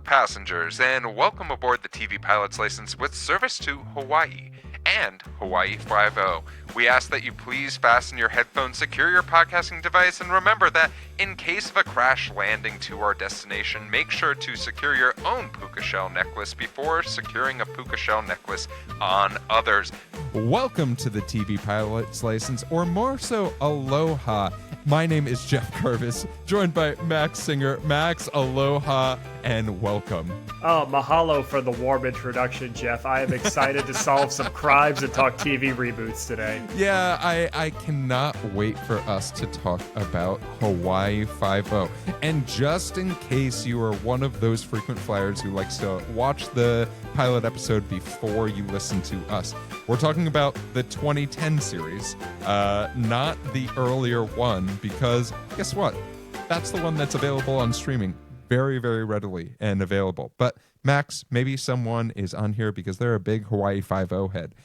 passengers, and welcome aboard the TV Pilot's License with service to Hawaii and Hawaii 5-0. We ask that you please fasten your headphones, secure your podcasting device, and remember that in case of a crash landing to our destination, make sure to secure your own puka shell necklace before securing a puka shell necklace on others. Welcome to the TV Pilot's License, or more so, aloha. My name is Geoff Kerbis, joined by Max Singer. Max, aloha, and welcome. Oh, mahalo for the warm introduction, Jeff. I am excited to solve some crimes and talk TV reboots today. Yeah, I cannot wait for us to talk about Hawaii 5-0. And just in case you are one of those frequent flyers who likes to watch the pilot episode before you listen to us, we're talking about the 2010 series, not the earlier one, because guess what? That's the one that's available on streaming very, very readily and available. But Max, maybe someone is on here because they're a big Hawaii 5-0 head.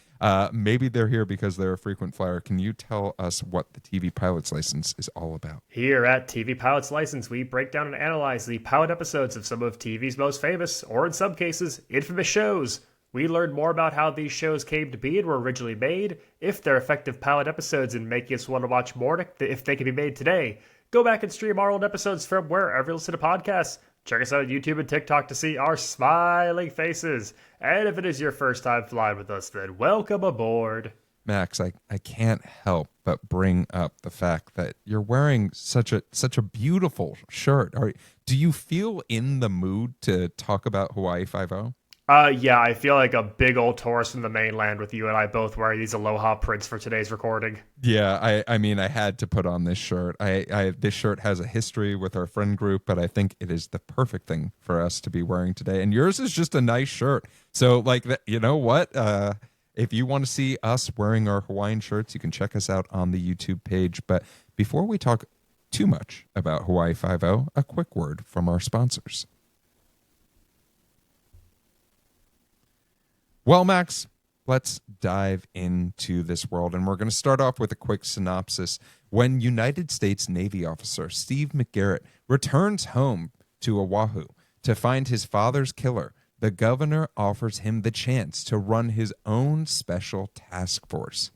Maybe they're here because they're a frequent flyer. Can you tell us what the TV Pilot's License is all about? Here at TV Pilot's License, we break down and analyze the pilot episodes of some of TV's most famous, or in some cases, infamous shows. We learn more about how these shows came to be and were originally made, if they're effective pilot episodes and making us want to watch more if they can be made today. Go back and stream our old episodes from wherever you listen to podcasts. Check us out on YouTube and TikTok to see our smiling faces. And if it is your first time flying with us, then welcome aboard. Max, I can't help but bring up the fact that you're wearing such a beautiful shirt. Do you feel in the mood to talk about Hawaii 5-0? Yeah, I feel like a big old tourist from the mainland with you and I both wearing these aloha prints for today's recording. Yeah, I mean, I had to put on this shirt. This shirt has a history with our friend group, but I think it is the perfect thing for us to be wearing today. And yours is just a nice shirt. So, like, you know what? If you want to see us wearing our Hawaiian shirts, you can check us out on the YouTube page. But before we talk too much about Hawaii 5-0, a quick word from our sponsors. Well, Max, let's dive into this world, and we're going to start off with a quick synopsis. When United States Navy officer Steve McGarrett returns home to Oahu to find his father's killer, the governor offers him the chance to run his own special task force,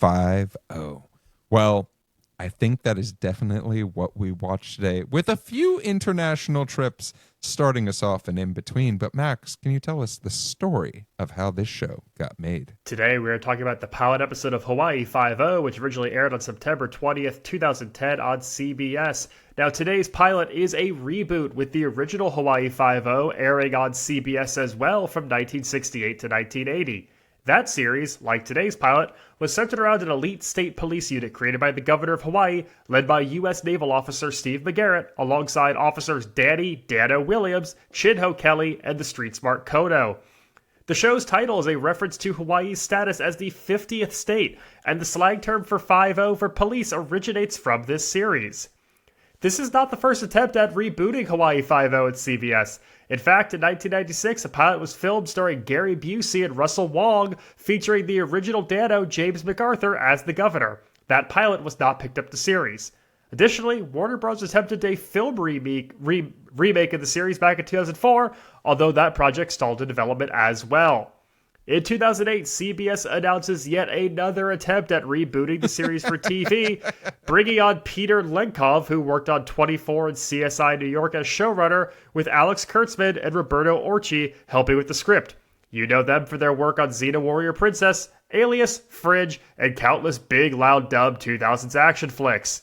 5-0. Well, I think that is definitely what we watch today, with a few international trips starting us off and in between. But Max, can you tell us the story of how this show got made? Today we are talking about the pilot episode of Hawaii 5-0, which originally aired on September 20th, 2010 on CBS. Now today's pilot is a reboot, with the original Hawaii 5-0 airing on CBS as well from 1968 to 1980. That series, like today's pilot, was centered around an elite state police unit created by the governor of Hawaii, led by U.S. Naval Officer Steve McGarrett, alongside officers Dano Williams, Chinho Kelly, and the street-smart Kono. The show's title is a reference to Hawaii's status as the 50th state, and the slang term for 5-0 for police originates from this series. This is not the first attempt at rebooting Hawaii 5-0 at CBS. In fact, in 1996, a pilot was filmed starring Gary Busey and Russell Wong, featuring the original Dano, James MacArthur, as the governor. That pilot was not picked up the series. Additionally, Warner Bros. Attempted a film remake of the series back in 2004, although that project stalled in development as well. In 2008, CBS announces yet another attempt at rebooting the series for TV, bringing on Peter Lenkov, who worked on 24 and CSI New York as showrunner, with Alex Kurtzman and Roberto Orci helping with the script. You know them for their work on Xena Warrior Princess, Alias, Fringe, and countless big, loud dub 2000s action flicks.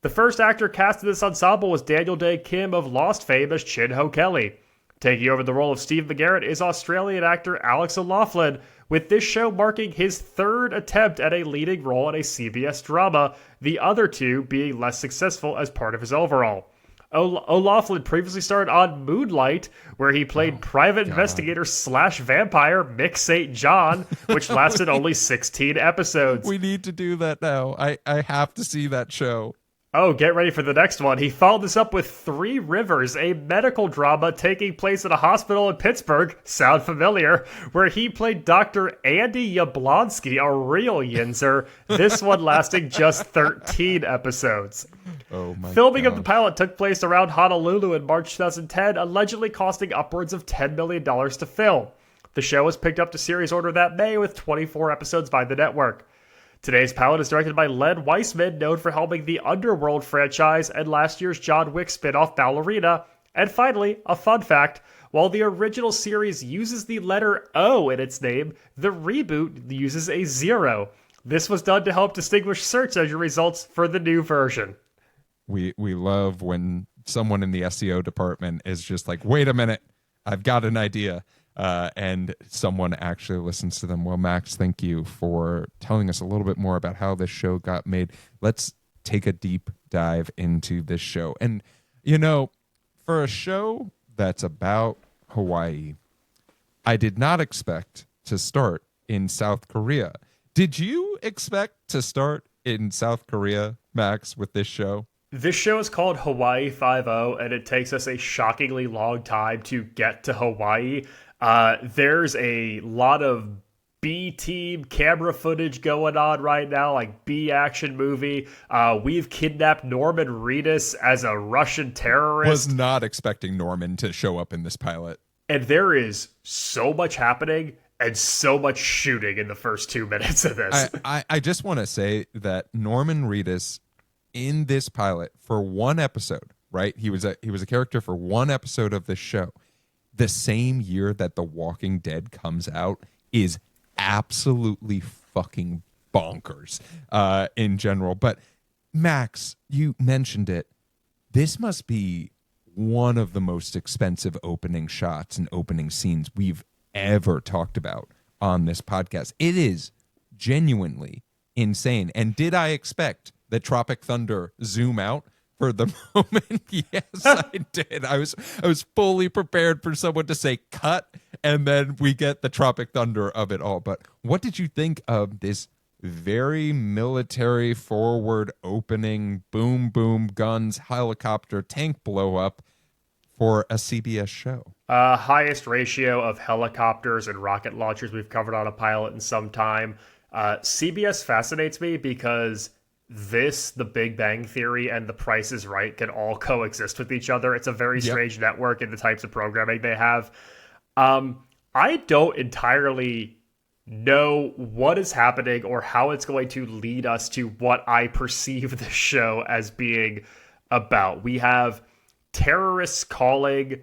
The first actor cast in this ensemble was Daniel Day Kim of Lost fame as Chinho Kelly. Taking over the role of Steve McGarrett is Australian actor Alex O'Loughlin, with this show marking his third attempt at a leading role in a CBS drama, the other two being less successful as part of his overall. O'Loughlin previously starred on Moonlight, where he played private investigator / vampire Mick St. John, which lasted only 16 episodes. We need to do that now. I have to see that show. Oh, get ready for the next one. He followed this up with Three Rivers, a medical drama taking place at a hospital in Pittsburgh, sound familiar, where he played Dr. Andy Yablonsky, a real Yinzer, this one lasting just 13 episodes. Oh my Filming of the gosh. pilot took place around Honolulu in March 2010, allegedly costing upwards of $10 million to film. The show was picked up to series order that May with 24 episodes by the network. Today's pilot is directed by Len Weissman, known for helming the Underworld franchise and last year's John Wick spin-off Ballerina. And finally, a fun fact, while the original series uses the letter O in its name, the reboot uses a 0. This was done to help distinguish search engine results for the new version. We love when someone in the SEO department is just like, wait a minute, I've got an idea. And someone actually listens to them. Well, Max, thank you for telling us a little bit more about how this show got made. Let's take a deep dive into this show. And, you know, for a show that's about Hawaii, I did not expect to start in South Korea. Did you expect to start in South Korea, Max, with this show? This show is called Hawaii Five-0, and it takes us a shockingly long time to get to Hawaii. There's a lot of B-team camera footage going on right now, like B-action movie. We've kidnapped Norman Reedus as a Russian terrorist. Was not expecting Norman to show up in this pilot. And there is so much happening and so much shooting in the first 2 minutes of this. I just want to say that Norman Reedus in this pilot for one episode, right? He was a character for one episode of this show. The same year that The Walking Dead comes out is absolutely fucking bonkers in general. But Max, you mentioned it. This must be one of the most expensive opening shots and opening scenes we've ever talked about on this podcast. It is genuinely insane. And did I expect the Tropic Thunder zoom out for the moment? Yes, I did. I was fully prepared for someone to say cut, and then we get the Tropic Thunder of it all. But what did you think of this very military forward opening, boom, boom, guns, helicopter, tank blow up for a CBS show? Highest ratio of helicopters and rocket launchers we've covered on a pilot in some time. CBS fascinates me because this, The Big Bang Theory, and The Price is Right can all coexist with each other. It's a very strange network in the types of programming they have. I don't entirely know what is happening or how it's going to lead us to what I perceive the show as being about. We have terrorists calling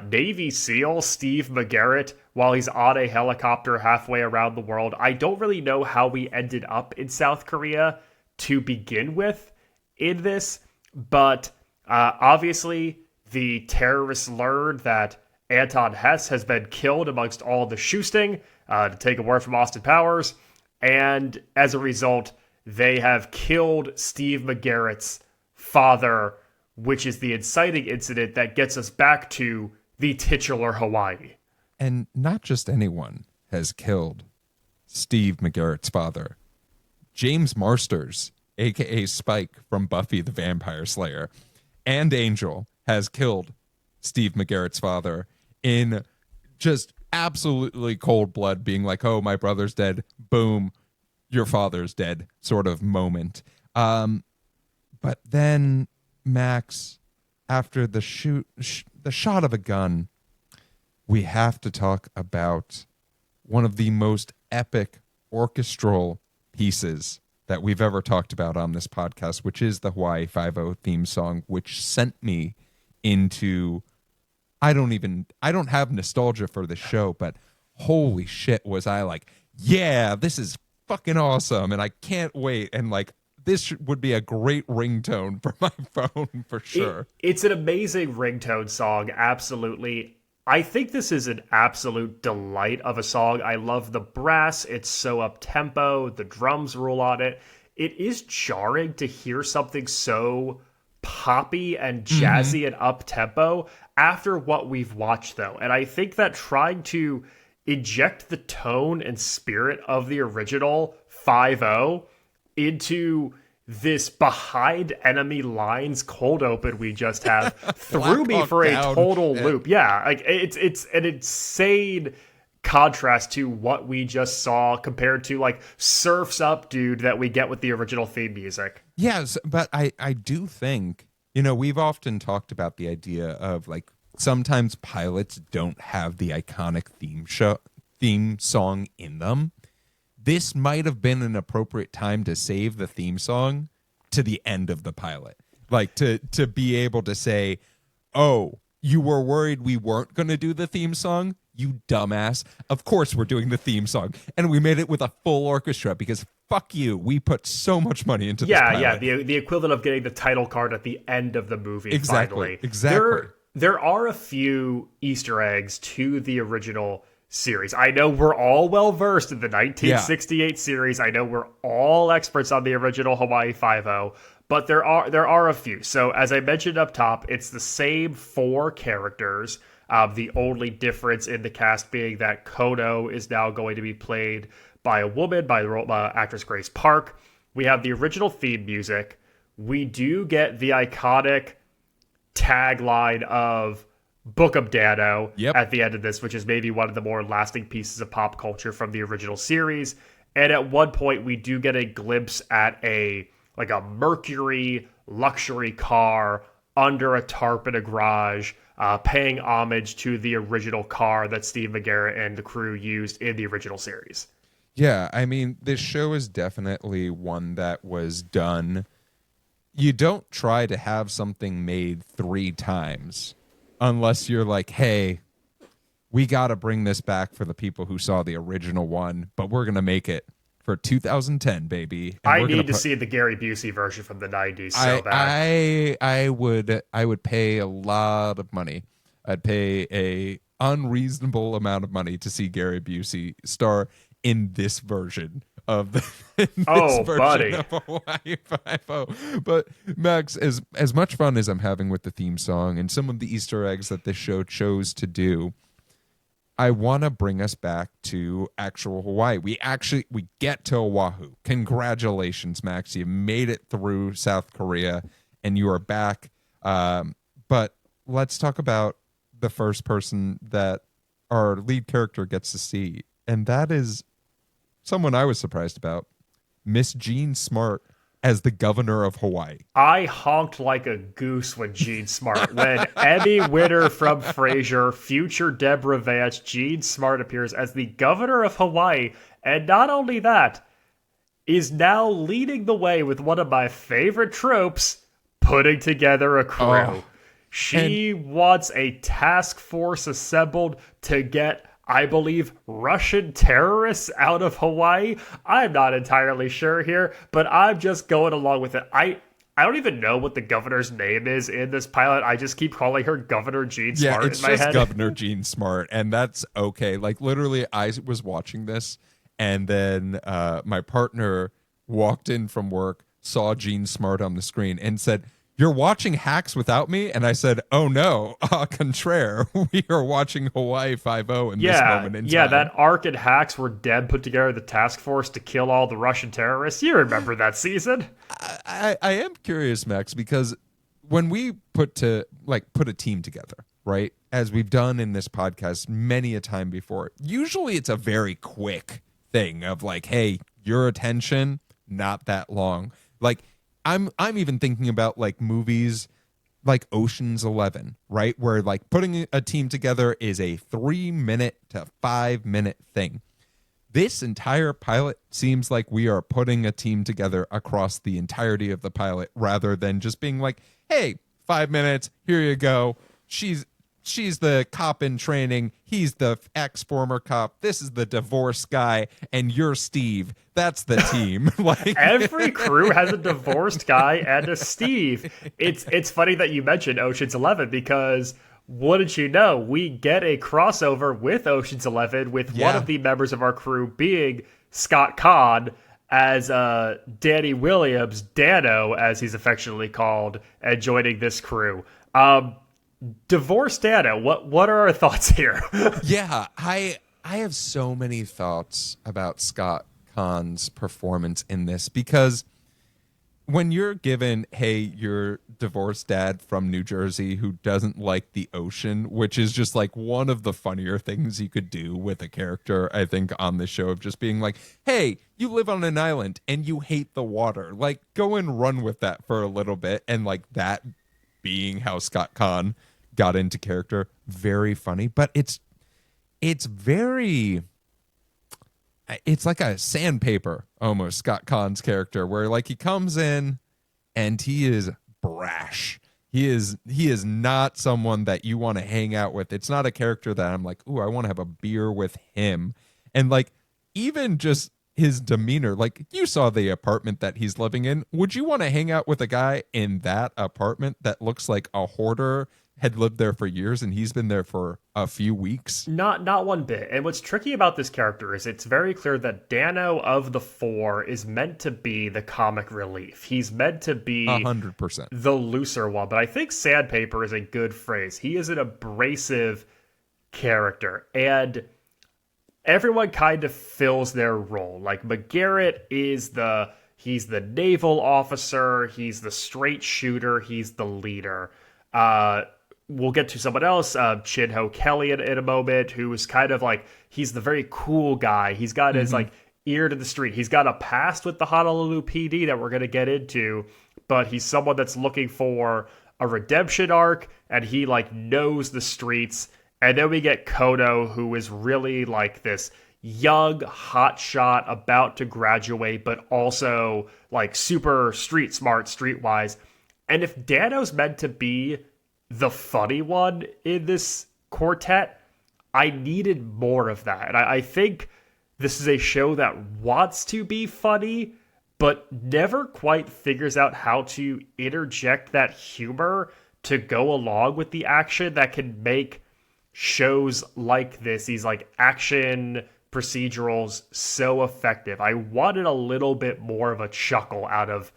Navy SEAL Steve McGarrett while he's on a helicopter halfway around the world. I don't really know how we ended up in South Korea to begin with in this, but obviously the terrorists learned that Anton Hess has been killed amongst all the shooting, to take a word from Austin Powers, and as a result, they have killed Steve McGarrett's father, which is the inciting incident that gets us back to the titular Hawaii. And not just anyone has killed Steve McGarrett's father. James Marsters, a.k.a. Spike from Buffy the Vampire Slayer, and Angel has killed Steve McGarrett's father in just absolutely cold blood, being like, oh, my brother's dead, boom, your father's dead sort of moment. But then, Max, after the shot of a gun, we have to talk about one of the most epic orchestral pieces that we've ever talked about on this podcast, which is the Hawaii Five-0 theme song, which sent me into, I don't have nostalgia for the show, but holy shit was I like, yeah, this is fucking awesome, and I can't wait, and like, this would be a great ringtone for my phone for sure. It's an amazing ringtone song, absolutely. I think this is an absolute delight of a song. I love the brass. It's so up-tempo. The drums rule on it. It is jarring to hear something so poppy and jazzy and up-tempo after what we've watched, though. And I think that trying to inject the tone and spirit of the original 5-0 into this behind enemy lines cold open we just have threw me Hawk for a Down. total loop. Yeah, like it's an insane contrast to what we just saw compared to like Surf's Up Dude that we get with the original theme music. Yes, but I do think, we've often talked about the idea of like sometimes pilots don't have the iconic theme song in them. This might have been an appropriate time to save the theme song to the end of the pilot. Like to be able to say, oh, you were worried we weren't going to do the theme song? You dumbass. Of course we're doing the theme song. And we made it with a full orchestra because fuck you. We put so much money into this pilot. Yeah, the equivalent of getting the title card at the end of the movie, Exactly, finally. exactly. There are a few Easter eggs to the original series. I know we're all well-versed in the 1968 series. I know we're all experts on the original Hawaii Five-0, but there are a few. So as I mentioned up top, it's the same 4 characters. The only difference in the cast being that Kono is now going to be played by a woman, by the actress Grace Park. We have the original theme music. We do get the iconic tagline of Book 'em Dano at the end of this, which is maybe one of the more lasting pieces of pop culture from the original series. And at one point, we do get a glimpse at a Mercury luxury car under a tarp in a garage, paying homage to the original car that Steve McGarrett and the crew used in the original series. Yeah, I mean, this show is definitely one that was done. You don't try to have something made 3 times unless you're like, hey, we got to bring this back for the people who saw the original one, but we're going to make it for 2010, baby. And I need to see the Gary Busey version from the 90s so bad. I would pay a lot of money. I'd pay a unreasonable amount of money to see Gary Busey star in this version of buddy. of Hawaii Five-0. But Max, as much fun as I'm having with the theme song and some of the Easter eggs that this show chose to do, I want to bring us back to actual Hawaii. We get to Oahu. Congratulations, Max. You made it through South Korea and you are back. But let's talk about the first person that our lead character gets to see. And that is someone I was surprised about. Miss Jean Smart as the governor of Hawaii. I honked like a goose when Jean Smart, when Emmy winner from Frasier, future Deborah Vance, Jean Smart appears as the governor of Hawaii. And not only that, is now leading the way with one of my favorite tropes, putting together a crew. Oh, she wants a task force assembled to get, I believe, Russian terrorists out of Hawaii. I'm not entirely sure here, but I'm just going along with it. I don't even know what the governor's name is in this pilot. I just keep calling her Governor Jean Smart it's in my just head. Governor Jean Smart, and that's okay. Like, literally, I was watching this, and then my partner walked in from work, saw Jean Smart on the screen, and said, "You're watching Hacks without me?" And I said, "Oh no, contraire. We are watching Hawaii Five-0 in this moment in time." Yeah, that arc in Hacks where Deb put together the task force to kill all the Russian terrorists. You remember that season? I am curious, Max, because when we put a team together, right, as we've done in this podcast many a time before, usually it's a very quick thing of like, hey, your attention, not that long. Like, I'm even thinking about like movies like Ocean's 11, right? Where like putting a team together is a 3-minute to 5-minute thing. This entire pilot seems like we are putting a team together across the entirety of the pilot rather than just being like, hey, 5 minutes, here you go. She's the cop in training. He's the ex-former cop. This is the divorced guy, and you're Steve. That's the team. Like, every crew has a divorced guy and a Steve. It's funny that you mentioned Ocean's 11 because wouldn't you know, we get a crossover with Ocean's 11 with one of the members of our crew being Scott Conn as Danny Williams, Dano, as he's affectionately called, and joining this crew. Divorce Dano, what are our thoughts here? Yeah, I have so many thoughts about Scott Conn's performance in this because when you're given, hey, your divorced dad from New Jersey who doesn't like the ocean, which is just like one of the funnier things you could do with a character, I think, on the show, of just being like, hey, you live on an island and you hate the water. Like, go and run with that for a little bit. And like that being how Scott Conn got into character, very funny. But it's very, it's like a sandpaper almost, Scott Conn's character, where like he comes in and he is brash. He is not someone that you want to hang out with. It's not a character that I'm like, ooh, I want to have a beer with him. And like even just his demeanor, like you saw the apartment that he's living in. Would you want to hang out with a guy in that apartment that looks like a hoarder had lived there for years and he's been there for a few weeks? Not one bit. And what's tricky about this character is it's very clear that Dano of the four is meant to be the comic relief. He's meant to be 100%. the looser one. But I think sandpaper is a good phrase. He is an abrasive character. And everyone kind of fills their role. Like McGarrett is he's the naval officer, he's the straight shooter, he's the leader. We'll get to someone else, Chin-Ho Kelly in a moment, who is kind of like, he's the very cool guy. He's got his like ear to the street. He's got a past with the Honolulu PD that we're going to get into, but he's someone that's looking for a redemption arc, and he like knows the streets. And then we get Kono, who is really like this young hotshot about to graduate, but also like super street smart, streetwise. And if Dano's meant to be the funny one in this quartet, I needed more of that. And I think this is a show that wants to be funny, but never quite figures out how to interject that humor to go along with the action that can make shows like this, these like action procedurals, so effective. I wanted a little bit more of a chuckle out of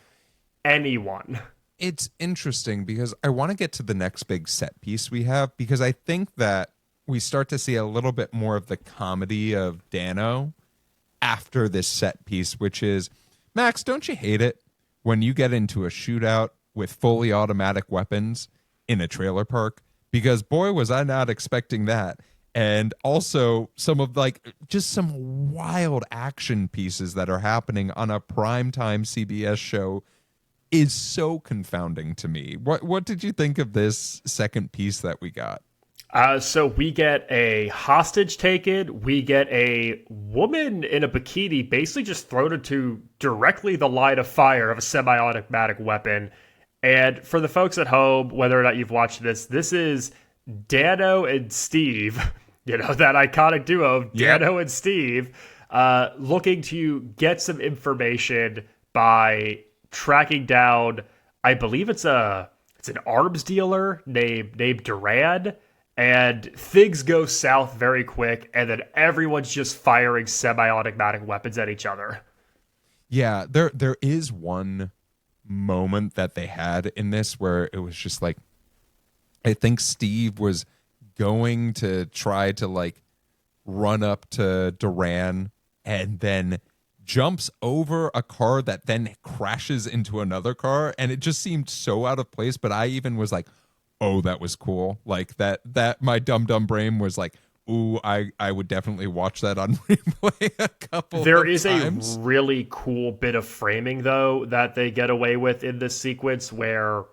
anyone. It's interesting because I want to get to the next big set piece we have, because I think that we start to see a little bit more of the comedy of Dano after this set piece, which is, Max, don't you hate it when you get into a shootout with fully automatic weapons in a trailer park? Because boy, was I not expecting that. And also some of like just some wild action pieces that are happening on a primetime CBS show is so confounding to me. What did you think of this second piece that we got? So we get a hostage taken. We get a woman in a bikini basically just thrown into directly the line of fire of a semi-automatic weapon. And for the folks at home, whether or not you've watched this, this is Dano and Steve, you know, that iconic duo of Dano and Steve, looking to get some information by tracking down, I believe it's an arms dealer named Duran, and things go south very quick, and then everyone's just firing semi-automatic weapons at each other. Yeah, there is one moment that they had in this where it was just like, I think Steve was going to try to like run up to Duran and then jumps over a car that then crashes into another car, and it just seemed so out of place. But I even was like, oh, that was cool. Like that my dumb brain was like, ooh, I would definitely watch that on replay a couple There of is times. a really cool bit of framing though that they get away with in this sequence where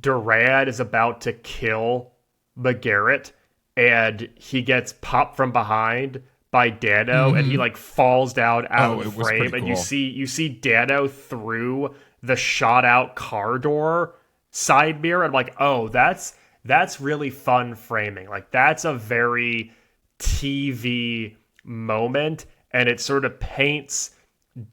Duran is about to kill McGarrett and he gets popped from behind by Dano, and he like falls down out of the frame, and cool. you see Dano through the shot out car door side mirror. I'm like, oh, that's really fun framing. Like that's a very TV moment, and it sort of paints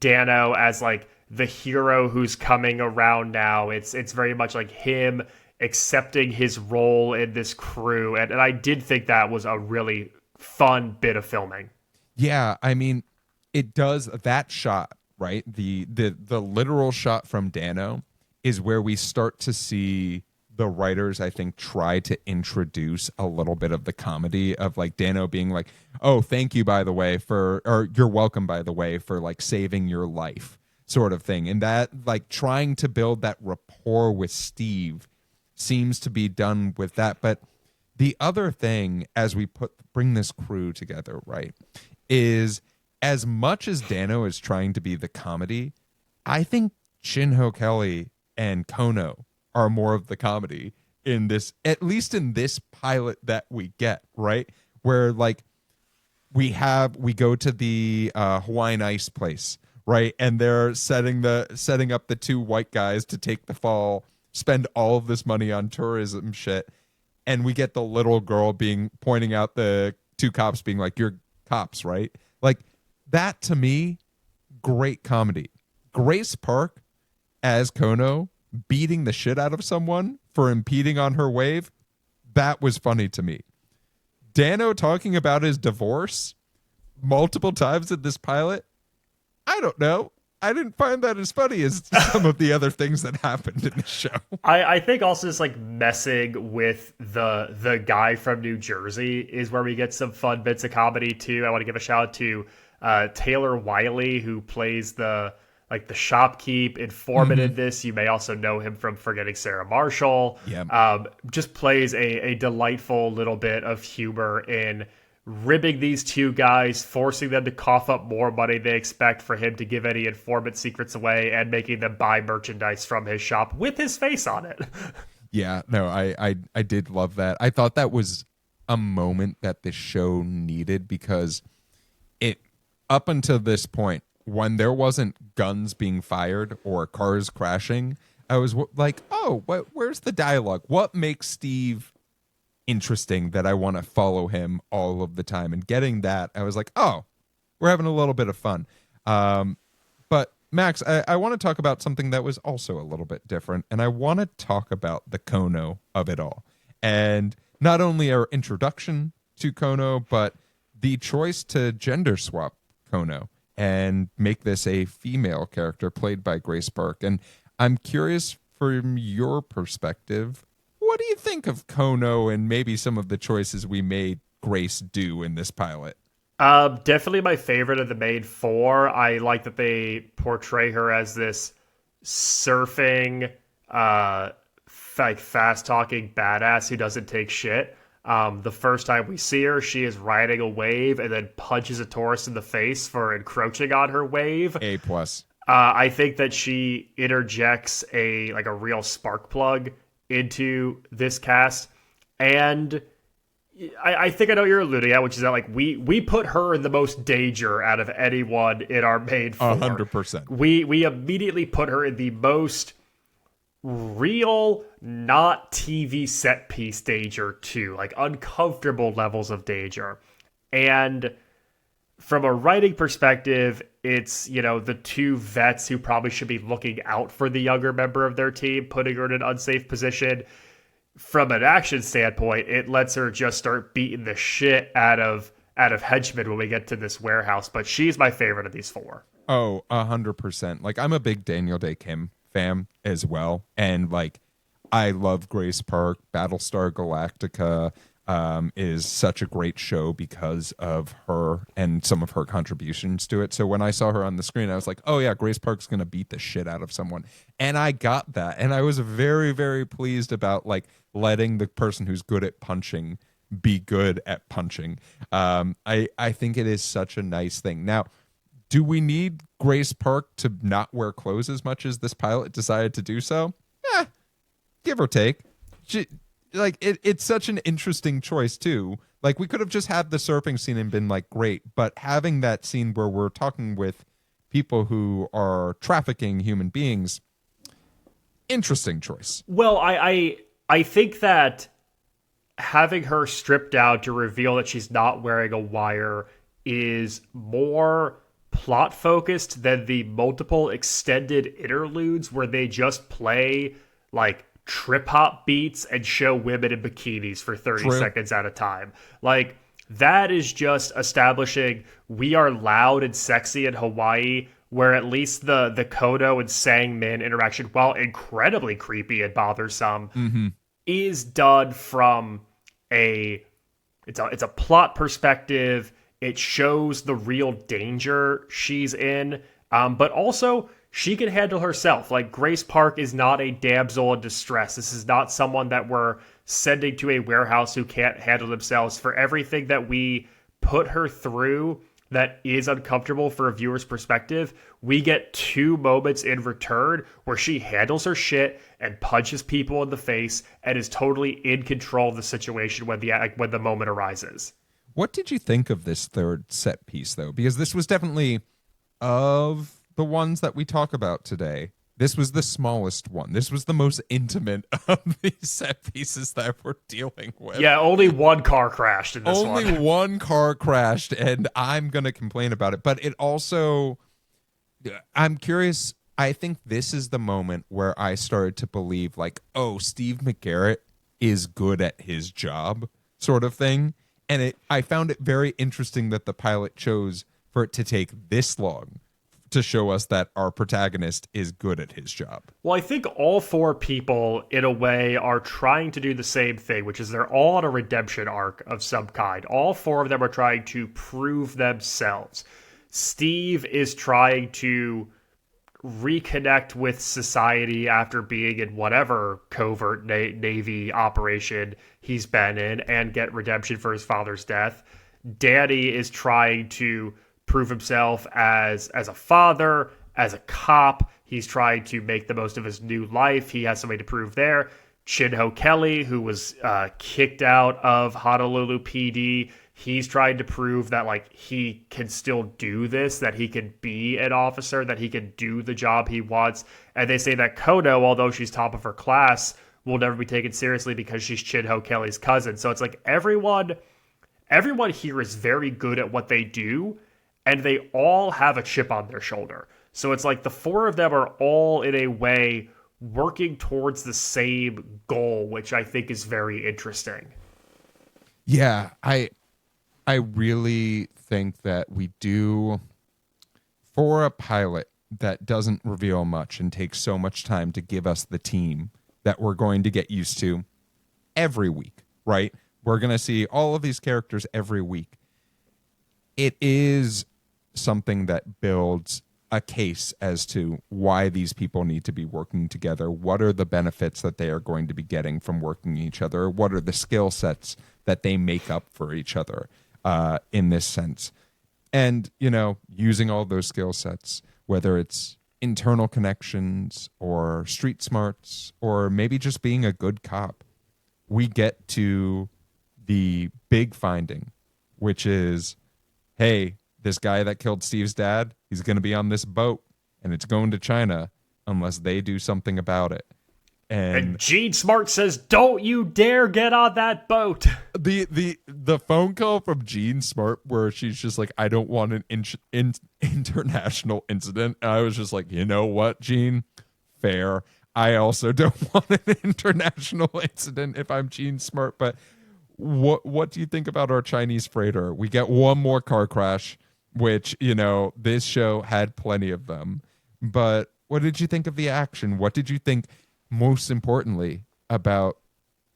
Dano as like the hero who's coming around now. It's very much like him accepting his role in this crew, and I did think that was a really fun bit of filming. Yeah, I mean, it does that shot, right? The literal shot from Dano is where we start to see the writers, I think, try to introduce a little bit of the comedy of like Dano being like, oh, thank you, by the way, or you're welcome, by the way, for like saving your life. sort of thing. And that, like, trying to build that rapport with Steve seems to be done with that. But the other thing, as we bring this crew together, right, is as much as Dano is trying to be the comedy, I think Shinho Kelly and Kono are more of the comedy in this, at least in this pilot that we get, right? Where, like, we go to the Hawaiian Ice place, right? And they're setting up the two white guys to take the fall, spend all of this money on tourism shit. And we get the little girl pointing out the two cops being like, "You're cops, right?" Like, that to me, great comedy. Grace Park as Kono beating the shit out of someone for impeding on her wave, that was funny to me. Dano talking about his divorce multiple times in this pilot, I don't know. I didn't find that as funny as some of the other things that happened in the show. I think also just like messing with the guy from New Jersey is where we get some fun bits of comedy too. I want to give a shout out to Taylor Wiley, who plays the shopkeep informant in this. You may also know him from Forgetting Sarah Marshall. Yep. Just plays a delightful little bit of humor in ribbing these two guys, forcing them to cough up more money they expect for him to give any informant secrets away, and making them buy merchandise from his shop with his face on it. Yeah, no, I did love that. I thought that was a moment that the show needed, because it, up until this point, when there wasn't guns being fired or cars crashing, I was like, oh, where's the dialogue? What makes Steve interesting that I want to follow him all of the time? And getting that, I was like, oh, we're having a little bit of fun. But Max, I want to talk about something that was also a little bit different, and I want to talk about the Kono of it all. And not only our introduction to Kono, but the choice to gender swap Kono and make this a female character played by Grace Park. And I'm curious, from your perspective, what do you think of Kono and maybe some of the choices we made Grace do in this pilot? Definitely my favorite of the main four. I like that they portray her as this surfing, like fast-talking badass who doesn't take shit. The first time we see her, she is riding a wave and then punches a tourist in the face for encroaching on her wave. A+. I think that she interjects a real spark plug into this cast, and I think I know what you're alluding at, which is that like we put her in the most danger out of anyone in our main four. 100%. We immediately put her in the most real, not TV set piece danger too, like uncomfortable levels of danger. And from a writing perspective, it's, the two vets who probably should be looking out for the younger member of their team, putting her in an unsafe position. From an action standpoint, it lets her just start beating the shit out of henchmen when we get to this warehouse. But she's my favorite of these four. Oh, 100%. Like, I'm a big Daniel Day Kim fan as well. And, like, I love Grace Park. Battlestar Galactica is such a great show because of her and some of her contributions to it. So when I saw her on the screen, I was like, oh yeah, Grace Park's going to beat the shit out of someone. And I got that. And I was very, very pleased about, like, letting the person who's good at punching be good at punching. I think it is such a nice thing. Now, do we need Grace Park to not wear clothes as much as this pilot decided to do so? Give or take. It's such an interesting choice too. Like, we could have just had the surfing scene and been like, great, but having that scene where we're talking with people who are trafficking human beings, interesting choice. Well, I think that having her stripped down to reveal that she's not wearing a wire is more plot focused than the multiple extended interludes where they just play like trip hop beats and show women in bikinis for 30 seconds at a time. Like, that is just establishing we are loud and sexy in Hawaii, where at least the Kono and Sang Min interaction, while incredibly creepy and bothersome, is done from it's a plot perspective. It shows the real danger she's in, but also she can handle herself. Like, Grace Park is not a damsel in distress. This is not someone that we're sending to a warehouse who can't handle themselves. For everything that we put her through that is uncomfortable for a viewer's perspective, we get 2 moments in return where she handles her shit and punches people in the face and is totally in control of the situation when the moment arises. What did you think of this third set piece, though? Because this was definitely, of the ones that we talk about today, this was the smallest one. This was the most intimate of these set pieces that we're dealing with. Yeah, only one car crashed in this one. Only one car crashed, and I'm going to complain about it. But it also, I'm curious, I think this is the moment where I started to believe, like, oh, Steve McGarrett is good at his job, sort of thing. And I found it very interesting that the pilot chose for it to take this long to show us that our protagonist is good at his job. Well, I think all 4 people, in a way, are trying to do the same thing, which is they're all on a redemption arc of some kind. All 4 of them are trying to prove themselves. Steve is trying to reconnect with society after being in whatever covert Navy operation he's been in and get redemption for his father's death. Danny is trying to prove himself as a father, as a cop. He's trying to make the most of his new life. He has something to prove there. Chin-Ho Kelly, who was kicked out of Honolulu PD, he's trying to prove that, like, he can still do this, that he can be an officer, that he can do the job he wants. And they say that Kono, although she's top of her class, will never be taken seriously because she's Chin-Ho Kelly's cousin. So it's like everyone here is very good at what they do, and they all have a chip on their shoulder. So it's like the 4 of them are all, in a way, working towards the same goal, which I think is very interesting. Yeah, I really think that we do, for a pilot that doesn't reveal much and takes so much time to give us the team that we're going to get used to every week, right? We're going to see all of these characters every week. It is something that builds a case as to why these people need to be working together. What are the benefits that they are going to be getting from working each other? What are the skill sets that they make up for each other in this sense? And, you know, using all those skill sets, whether it's internal connections or street smarts or maybe just being a good cop, we get to the big finding, which is, hey, this guy that killed Steve's dad, he's going to be on this boat, and it's going to China unless they do something about it. And Gene Smart says, "Don't you dare get on that boat." The phone call from Gene Smart where she's just like, "I don't want an international incident." And I was just like, you know what, Gene? Fair. I also don't want an international incident if I'm Gene Smart. But what do you think about our Chinese freighter? We get one more car crash, which, you know, this show had plenty of them. But what did you think of the action? What did you think, most importantly, about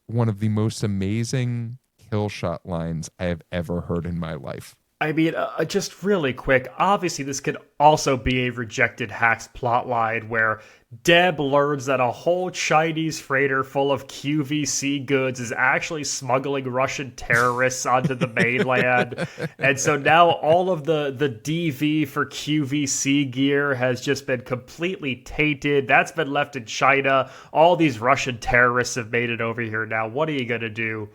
one of the most amazing kill shot lines I have ever heard in my life? I mean, just really quick, obviously this could also be a rejected Hacks plotline where Deb learns that a whole Chinese freighter full of QVC goods is actually smuggling Russian terrorists onto the mainland. And so now all of the DV for QVC gear has just been completely tainted. That's been left in China. All these Russian terrorists have made it over here now. What are you going to do?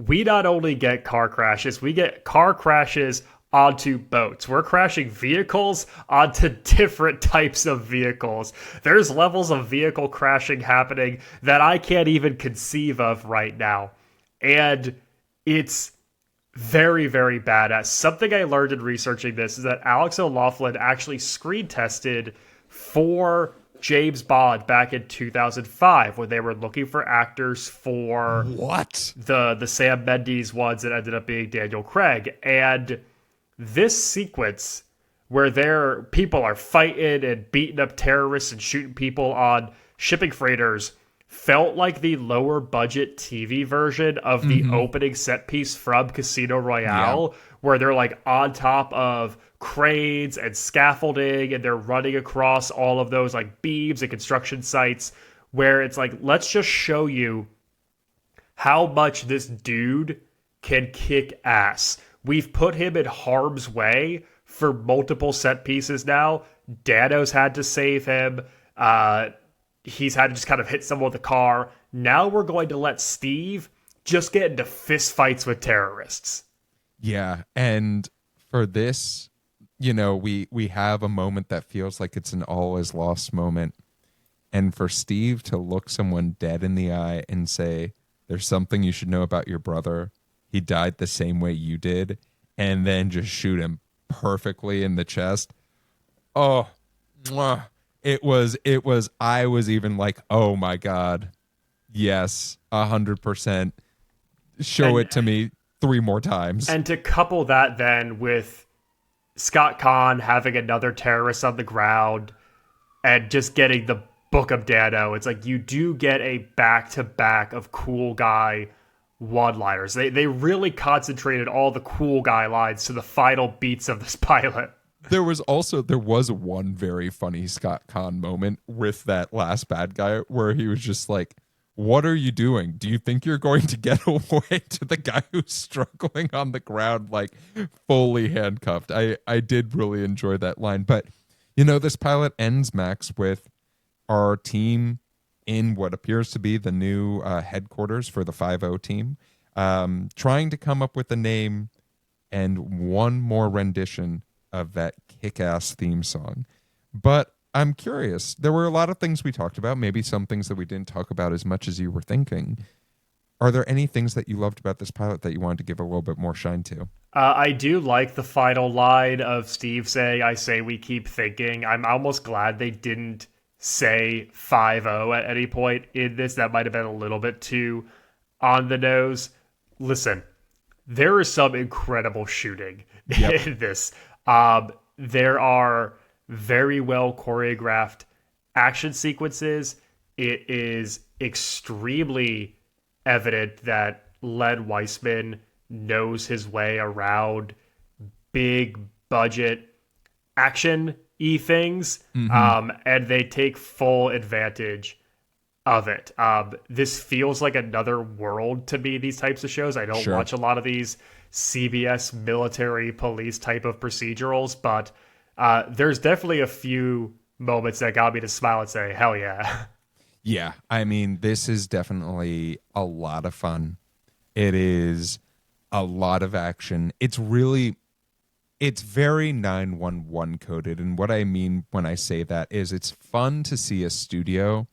We not only get car crashes, we get car crashes onto boats. We're crashing vehicles onto different types of vehicles. There's levels of vehicle crashing happening that I can't even conceive of right now. And it's very, very badass. Something I learned in researching this is that Alex O'Loughlin actually screen tested for James Bond back in 2005 when they were looking for actors for the Sam Mendes ones that ended up being Daniel Craig. And this sequence where people are fighting and beating up terrorists and shooting people on shipping freighters felt like the lower budget TV version of the opening set piece from Casino Royale, where they're like on top of cranes and scaffolding and they're running across all of those like beams and construction sites, where it's like, let's just show you how much this dude can kick ass. We've put him in harm's way for multiple set pieces now. Dano's had to save him. He's had to just kind of hit someone with a car. Now we're going to let Steve just get into fist fights with terrorists. Yeah, and for this, you know, we have a moment that feels like it's an all is lost moment. And for Steve to look someone dead in the eye and say, there's something you should know about your brother. He died the same way you did. And then just shoot him perfectly in the chest. Oh, mwah. It was, I was even like, oh my God. Yes, 100%. Show it to me 3 more times. And to couple that then with Scott Conn having another terrorist on the ground and just getting the Book of Dano, it's like you do get a back-to-back of cool guy one-liners. They really concentrated all the cool guy lines to the final beats of this pilot. There was one very funny Scott Conn moment with that last bad guy where he was just like, what are you doing? Do you think you're going to get away, to the guy who's struggling on the ground, like fully handcuffed? I did really enjoy that line. But, you know, this pilot ends, Max, with our team in what appears to be the new headquarters for the 5-0 team, trying to come up with a name and one more rendition of that kick-ass theme song. But I'm curious. There were a lot of things we talked about, maybe some things that we didn't talk about as much as you were thinking. Are there any things that you loved about this pilot that you wanted to give a little bit more shine to? I do like the final line of Steve saying, I say we keep thinking. I'm almost glad they didn't say 5-0 at any point in this. That might have been a little bit too on the nose. Listen, there is some incredible shooting in this. There are very well choreographed action sequences. It is extremely evident that Len Weissman knows his way around big budget action-y things, and they take full advantage of it. This feels like another world to me, these types of shows. I don't watch a lot of these CBS military police type of procedurals, but there's definitely a few moments that got me to smile and say, hell yeah. Yeah, I mean, this is definitely a lot of fun. It is a lot of action. It's very 911 coded. And what I mean when I say that is it's fun to see a studio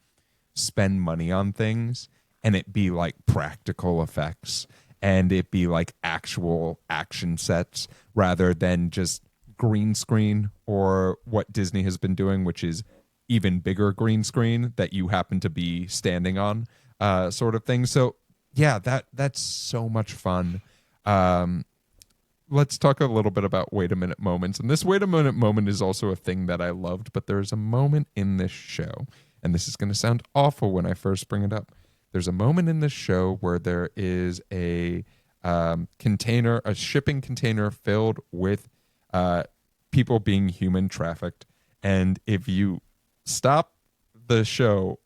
spend money on things and it be like practical effects and it be like actual action sets rather than just green screen or what Disney has been doing, which is even bigger green screen that you happen to be standing on, sort of thing. So yeah, that's so much fun. Let's talk a little bit about wait a minute moments. And this wait a minute moment is also a thing that I loved, but there's a moment in this show, and this is going to sound awful when I first bring it up. There's a moment in this show where there is a shipping container filled with people being human trafficked. And if you stop the show,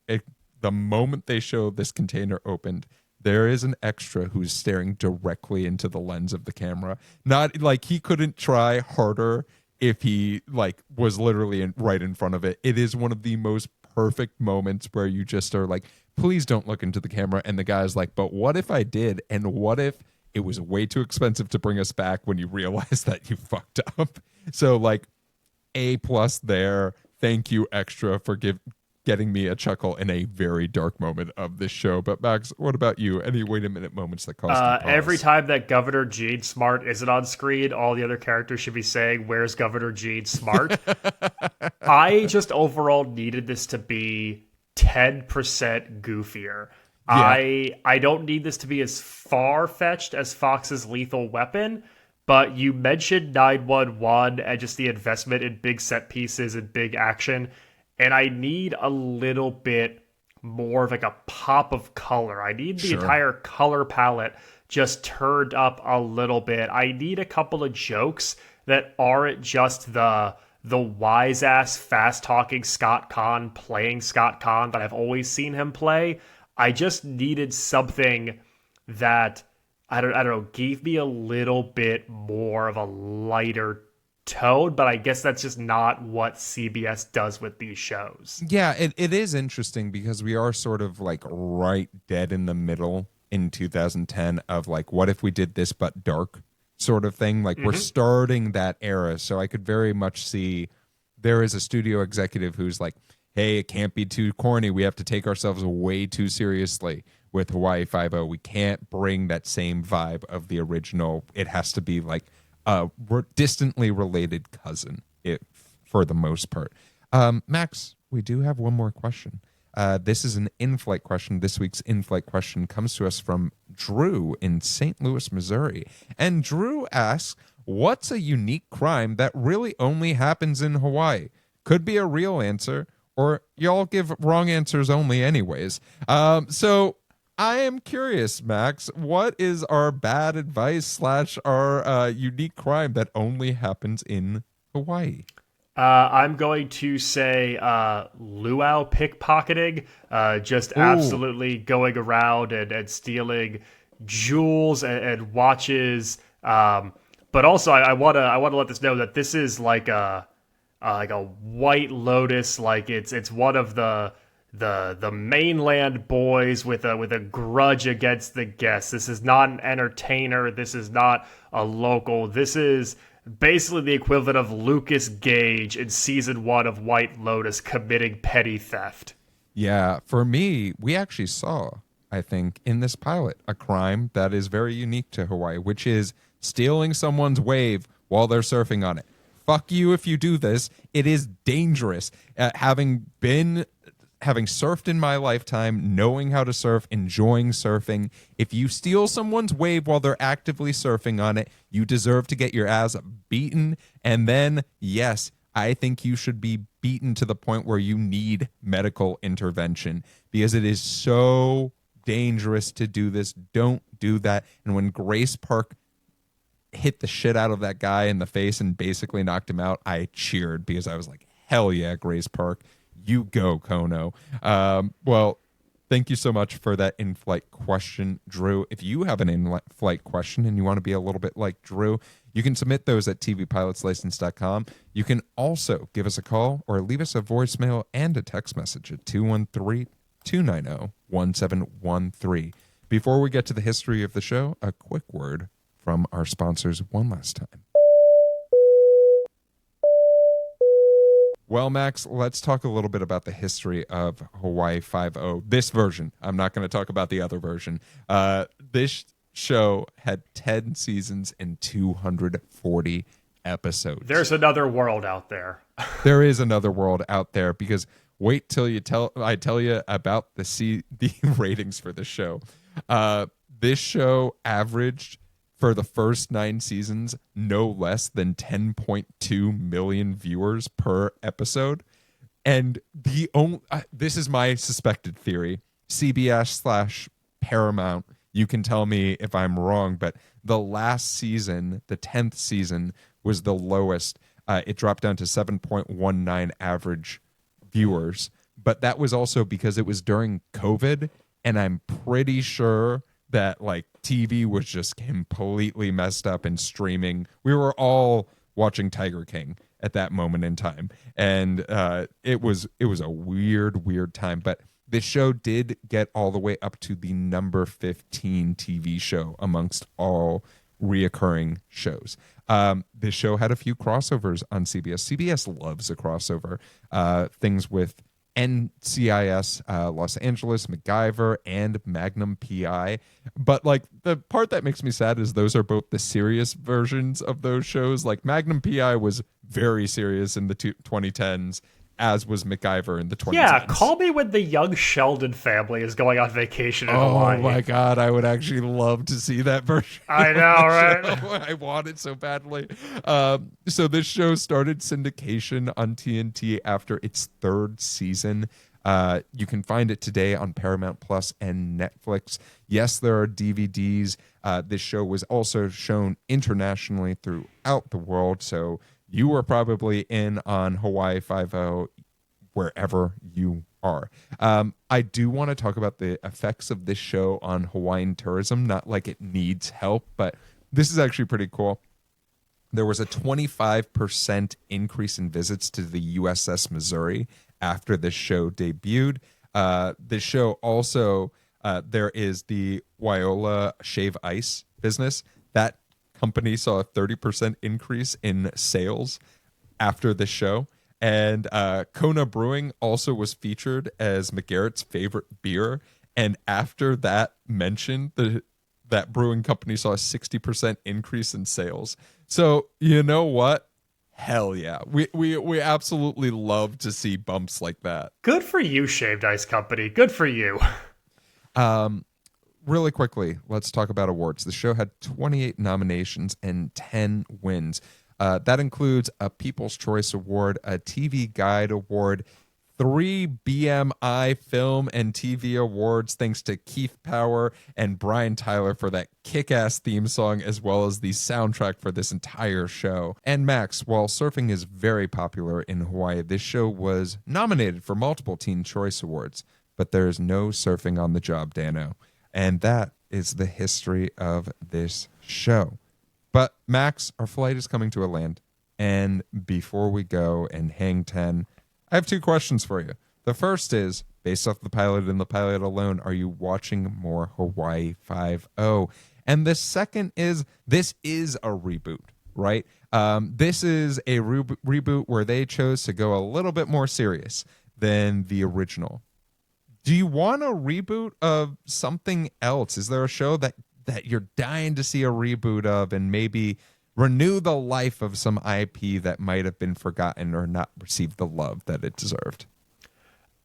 the moment they show this container opened, there is an extra who's staring directly into the lens of the camera. Not like he couldn't try harder if he like was literally right in front of it. It is one of the most perfect moments where you just are like, please don't look into the camera. And the guy's like, but what if I did? And what if it was way too expensive to bring us back when you realize that you fucked up? So like A+ there. Thank you, extra, for getting me a chuckle in a very dark moment of this show. But Max, what about you? Any wait a minute moments that caused you pause? Every time that Governor Gene Smart isn't on screen, all the other characters should be saying, where's Governor Gene Smart? I just overall needed this to be 10% goofier. Yeah. I don't need this to be as far-fetched as Fox's Lethal Weapon, but you mentioned 911 and just the investment in big set pieces and big action, and I need a little bit more of like a pop of color. I need the Sure. entire color palette just turned up a little bit. I need a couple of jokes that aren't just the wise ass fast talking Scott Conn playing Scott Conn that I've always seen him play. I just needed something that I don't know, gave me a little bit more of a lighter tone, but I guess that's just not what CBS does with these shows. Yeah, it is interesting because we are sort of like right dead in the middle in 2010 of like, what if we did this but dark sort of thing? Like we're starting that era. So I could very much see there is a studio executive who's like, hey, it can't be too corny. We have to take ourselves way too seriously with Hawaii Five-0. We can't bring that same vibe of the original. It has to be like a distantly related cousin, for the most part. Max, we do have one more question. This is an in-flight question. This week's in-flight question comes to us from Drew in St. Louis, Missouri. And Drew asks, what's a unique crime that really only happens in Hawaii? Could be a real answer, or y'all give wrong answers only anyways. So I am curious, Max, what is our bad advice / our unique crime that only happens in Hawaii? I'm going to say luau pickpocketing, just absolutely going around and stealing jewels and watches. But also, I want to let this know that this is like a White Lotus, like it's one of the mainland boys with a grudge against the guests. This is not an entertainer. This is not a local. This is basically the equivalent of Lucas Gage in season 1 of White Lotus committing petty theft. Yeah, for me, we actually saw, I think, in this pilot, a crime that is very unique to Hawaii, which is stealing someone's wave while they're surfing on it. Fuck you if you do this. It is dangerous. Having surfed in my lifetime, knowing how to surf, enjoying surfing, if you steal someone's wave while they're actively surfing on it, you deserve to get your ass beaten. And then, yes, I think you should be beaten to the point where you need medical intervention because it is so dangerous to do this. Don't do that. And when Grace Park hit the shit out of that guy in the face and basically knocked him out, I cheered because I was like, hell yeah, Grace Park. You go, Kono. Well, thank you so much for that in-flight question, Drew. If you have an in-flight question and you want to be a little bit like Drew, you can submit those at tvpilotslicense.com. You can also give us a call or leave us a voicemail and a text message at 213-290-1713. Before we get to the history of the show, a quick word from our sponsors one last time. Well, Max, let's talk a little bit about the history of Hawaii Five-0. This version. I'm not going to talk about the other version. This show had 10 seasons and 240 episodes. There's another world out there. There is another world out there because wait till I tell you about the ratings for this show. This show averaged for the first 9 seasons, no less than 10.2 million viewers per episode. And this is my suspected theory. CBS / Paramount, you can tell me if I'm wrong, but the last season, the 10th season, was the lowest. It dropped down to 7.19 average viewers. But that was also because it was during COVID, and I'm pretty sure that like TV was just completely messed up and streaming. We were all watching Tiger King at that moment in time, and it was a weird time. But this show did get all the way up to the number 15 TV show amongst all reoccurring shows. This show had a few crossovers on CBS. CBS loves a crossover. Things with NCIS, Los Angeles, MacGyver, and Magnum PI. But like the part that makes me sad is those are both the serious versions of those shows. Like Magnum PI was very serious in the 2010s, as was MacGyver in the 2010s. Yeah, call me when the young Sheldon family is going on vacation in Hawaii. Oh my God, I would actually love to see that version. I know, right? I want it so badly. So this show started syndication on TNT after its 3rd season. You can find it today on Paramount Plus and Netflix. Yes, there are DVDs. This show was also shown internationally throughout the world, so you were probably in on Hawaii Five-0 wherever you are. I do want to talk about the effects of this show on Hawaiian tourism, not like it needs help, but this is actually pretty cool. There was a 25% increase in visits to the USS Missouri after this show debuted. This show also, there is the Waiоla Shave Ice business. That company saw a 30% increase in sales after the show. And Kona Brewing also was featured as McGarrett's favorite beer. And after that mention, that brewing company saw a 60% increase in sales. So you know what? Hell yeah. We absolutely love to see bumps like that. Good for you, Shaved Ice Company. Good for you. Really quickly, let's talk about awards. The show had 28 nominations and 10 wins. That includes a People's Choice Award, a TV Guide Award, 3 BMI Film and TV Awards, thanks to Keith Power and Brian Tyler for that kick-ass theme song, as well as the soundtrack for this entire show. And Max, while surfing is very popular in Hawaii, this show was nominated for multiple Teen Choice Awards, but there's no surfing on the job, Dano. And that is the history of this show. But Max, our flight is coming to a land. And before we go and hang 10, I have 2 questions for you. The first is, based off the pilot and the pilot alone, are you watching more Hawaii Five-0? And the second is, this is a reboot, right? This is a reboot where they chose to go a little bit more serious than the original. Do you want a reboot of something else? Is there a show that you're dying to see a reboot of and maybe renew the life of some IP that might have been forgotten or not received the love that it deserved?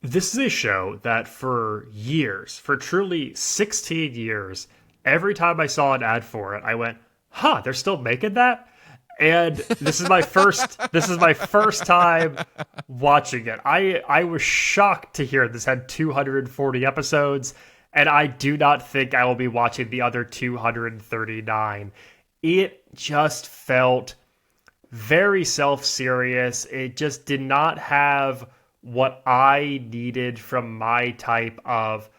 This is a show that for years, for truly 16 years, every time I saw an ad for it, I went, huh, they're still making that? And this is my first time watching it. I was shocked to hear this had 240 episodes, and I do not think I will be watching the other 239. It just felt very self-serious. It just did not have what I needed from my type of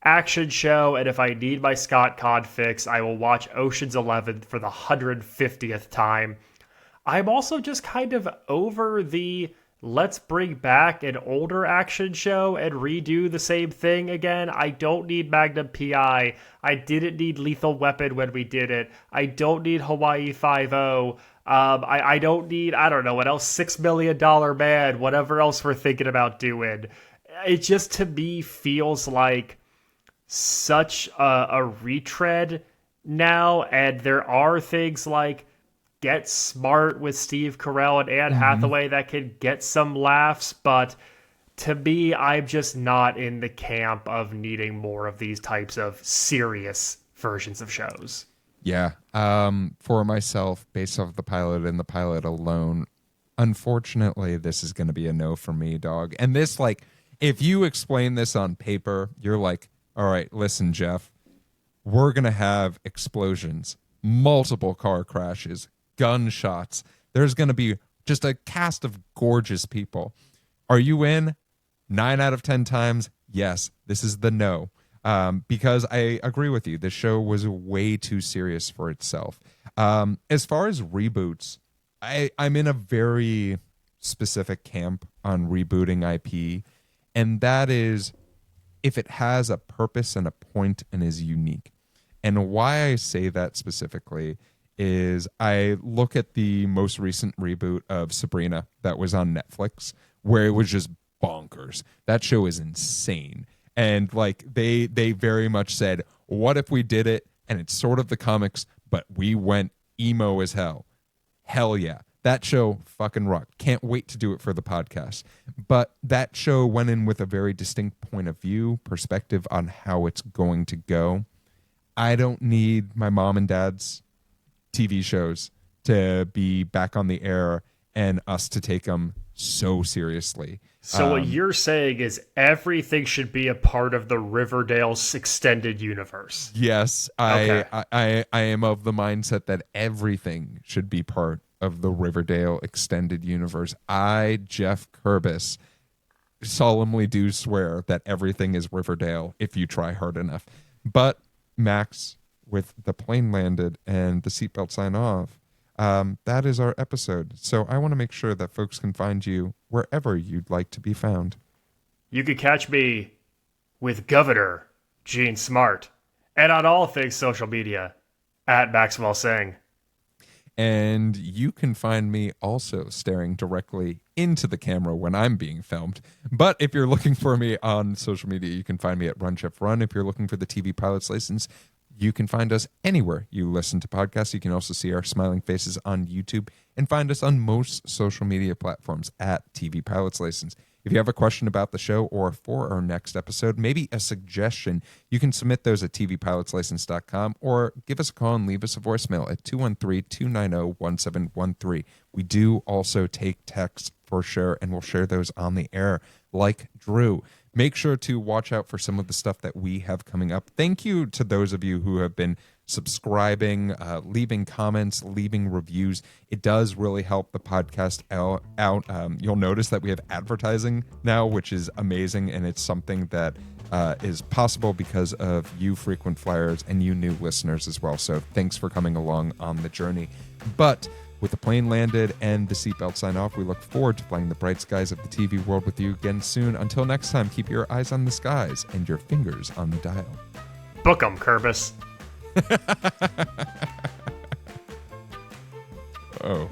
action show. And if I need my Scott Conn fix, I will watch Ocean's 11 for the 150th time. I'm also just kind of over the let's bring back an older action show and redo the same thing again. I don't need Magnum PI. I didn't need Lethal Weapon when we did it. I don't need Hawaii Five-0. I don't need, I don't know what else, $6 Million Man, whatever else we're thinking about doing. It just, to me, feels like such a retread now, and there are things like Get Smart with Steve Carell and Anne Hathaway that can get some laughs, but to me, I'm just not in the camp of needing more of these types of serious versions of shows. Yeah. For myself, based off the pilot and the pilot alone, unfortunately, this is going to be a no for me, dog. And this, like, if you explain this on paper, you're like, all right, listen, Geoff, we're going to have explosions, multiple car crashes, gunshots. There's going to be just a cast of gorgeous people. Are you in? 9 out of 10 times, yes. This is the no. Because I agree with you. The show was way too serious for itself. As far as reboots, I'm in a very specific camp on rebooting IP, and that is if it has a purpose and a point and is unique. And why I say that specifically is I look at the most recent reboot of Sabrina that was on Netflix, where it was just bonkers. That show is insane. And like they very much said, what if we did it and it's sort of the comics, but we went emo as hell? Hell yeah. That show fucking rocked. Can't wait to do it for the podcast. But that show went in with a very distinct point of view, perspective on how it's going to go. I don't need my mom and dad's TV shows to be back on the air and us to take them so seriously. So what you're saying is everything should be a part of the Riverdale's extended universe. Yes, Okay. I am of the mindset that everything should be part of the Riverdale extended universe. I, Geoff Kerbis, solemnly do swear that everything is Riverdale if you try hard enough. But Max, with the plane landed and the seatbelt sign off, that is our episode. So I want to make sure that folks can find you wherever you'd like to be found. You could catch me with Governor Gene Smart and on all things social media at Maxwell Singh. And you can find me also staring directly into the camera when I'm being filmed. But if you're looking for me on social media, you can find me at Run Chef Run. If you're looking for the TV Pilot's License, you can find us anywhere you listen to podcasts. You can also see our smiling faces on YouTube and find us on most social media platforms at TV Pilot's License. If you have a question about the show or for our next episode, maybe a suggestion, you can submit those at tvpilotslicense.com or give us a call and leave us a voicemail at 213-290-1713. We do also take texts for sure, and we'll share those on the air like Drew. Make sure to watch out for some of the stuff that we have coming up. Thank you to those of you who have been subscribing, leaving comments, leaving reviews. It does really help the podcast out. You'll notice that we have advertising now, which is amazing, and it's something that is possible because of you frequent flyers and you new listeners as well. So thanks for coming along on the journey. But with the plane landed and the seatbelt sign off, we look forward to flying the bright skies of the TV world with you again soon. Until next time, keep your eyes on the skies and your fingers on the dial. Book 'em, Kerbis. Oh.